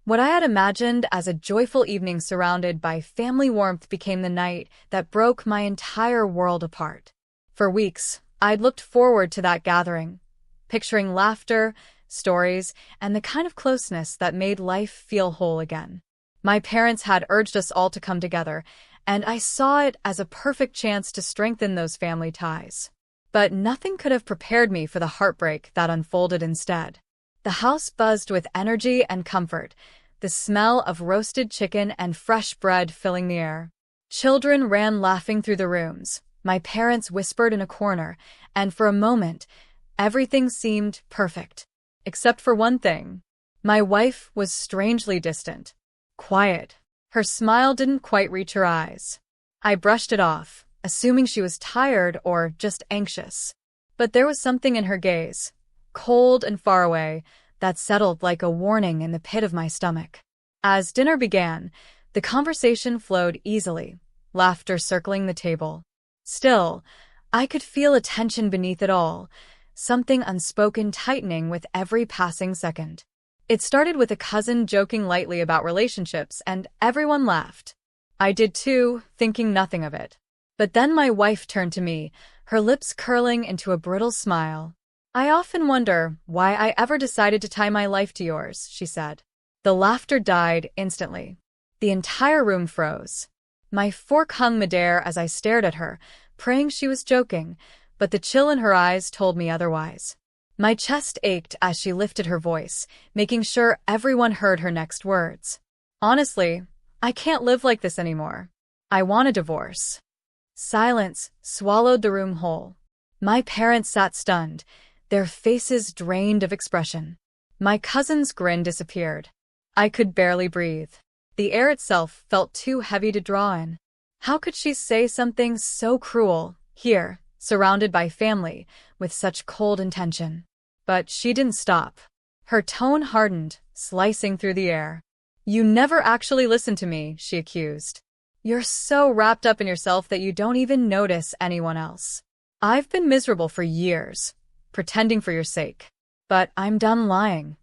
What I had imagined as a joyful evening surrounded by family warmth became the night that broke my entire world apart. For weeks, I'd looked forward to that gathering, picturing laughter, stories, and the kind of closeness that made life feel whole again. My parents had urged us all to come together, and I saw it as a perfect chance to strengthen those family ties. But nothing could have prepared me for the heartbreak that unfolded instead. The house buzzed with energy and comfort, the smell of roasted chicken and fresh bread filling the air. Children ran laughing through the rooms, my parents whispered in a corner, and for a moment, everything seemed perfect. Except for one thing. My wife was strangely distant, quiet. Her smile didn't quite reach her eyes. I brushed it off, assuming she was tired or just anxious. But there was something in her gaze, cold and far away, that settled like a warning in the pit of my stomach. As dinner began, the conversation flowed easily, laughter circling the table. Still, I could feel a tension beneath it all, something unspoken tightening with every passing second. It started with a cousin joking lightly about relationships, and everyone laughed. I did too, thinking nothing of it. But then my wife turned to me, her lips curling into a brittle smile. "I often wonder why I ever decided to tie my life to yours," she said. The laughter died instantly. The entire room froze. My fork hung midair as I stared at her, praying she was joking, but the chill in her eyes told me otherwise. My chest ached as she lifted her voice, making sure everyone heard her next words. "Honestly, I can't live like this anymore. I want a divorce." Silence swallowed the room whole. My parents sat stunned, their faces drained of expression. My cousin's grin disappeared. I could barely breathe. The air itself felt too heavy to draw in. How could she say something so cruel, here, surrounded by family, with such cold intention? But she didn't stop. Her tone hardened, slicing through the air. "You never actually listen to me," she accused. "You're so wrapped up in yourself that you don't even notice anyone else. I've been miserable for years, pretending for your sake. But I'm done lying."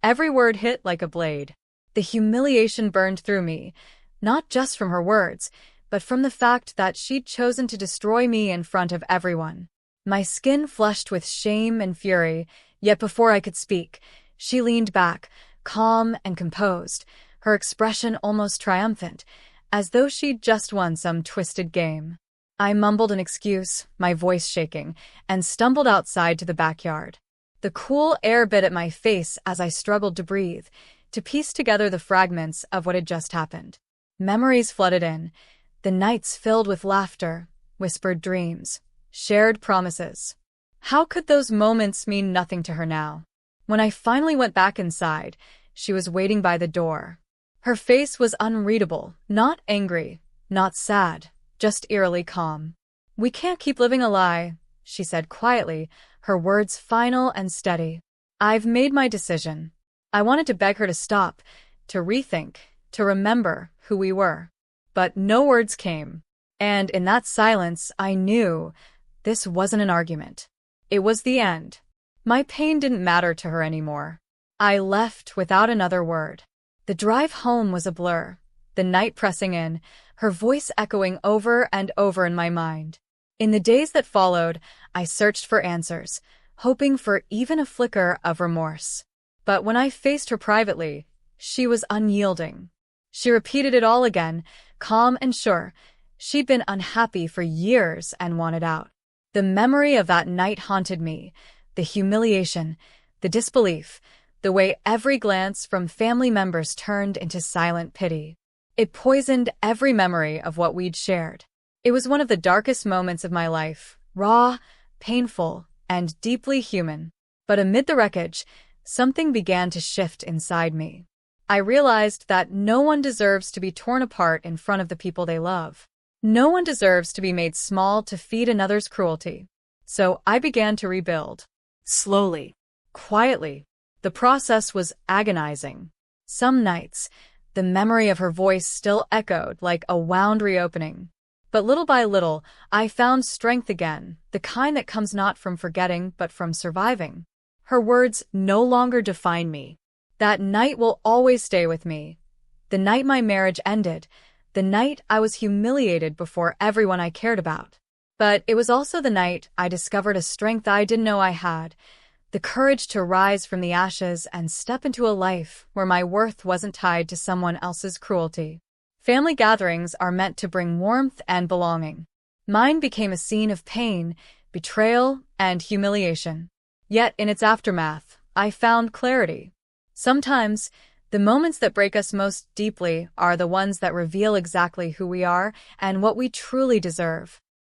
Every word hit like a blade. The humiliation burned through me, not just from her words, but from the fact that she'd chosen to destroy me in front of everyone. My skin flushed with shame and fury, yet before I could speak, she leaned back, calm and composed, her expression almost triumphant, as though she'd just won some twisted game. I mumbled an excuse, my voice shaking, and stumbled outside to the backyard. The cool air bit at my face as I struggled to breathe, to piece together the fragments of what had just happened. Memories flooded in, the nights filled with laughter, whispered dreams, shared promises. How could those moments mean nothing to her now? When I finally went back inside, she was waiting by the door. Her face was unreadable, not angry, not sad, just eerily calm. "We can't keep living a lie," she said quietly, her words final and steady. "I've made my decision." I wanted to beg her to stop, to rethink, to remember who we were. But no words came. And in that silence, I knew this wasn't an argument. It was the end. My pain didn't matter to her anymore. I left without another word. The drive home was a blur, the night pressing in, her voice echoing over and over in my mind. In the days that followed, I searched for answers, hoping for even a flicker of remorse. But when I faced her privately, she was unyielding. She repeated it all again, calm and sure. She'd been unhappy for years and wanted out. The memory of that night haunted me, the humiliation, the disbelief, the way every glance from family members turned into silent pity. It poisoned every memory of what we'd shared. It was one of the darkest moments of my life, raw, painful, and deeply human. But amid the wreckage, something began to shift inside me. I realized that no one deserves to be torn apart in front of the people they love. No one deserves to be made small to feed another's cruelty. So I began to rebuild. Slowly, quietly. The process was agonizing. Some nights, the memory of her voice still echoed like a wound reopening. But little by little, I found strength again, the kind that comes not from forgetting but from surviving. Her words no longer defined me. That night will always stay with me. The night my marriage ended, the night I was humiliated before everyone I cared about. But it was also the night I discovered a strength I didn't know I had, the courage to rise from the ashes and step into a life where my worth wasn't tied to someone else's cruelty. Family gatherings are meant to bring warmth and belonging. Mine became a scene of pain, betrayal, and humiliation. Yet in its aftermath, I found clarity. Sometimes, the moments that break us most deeply are the ones that reveal exactly who we are and what we truly deserve.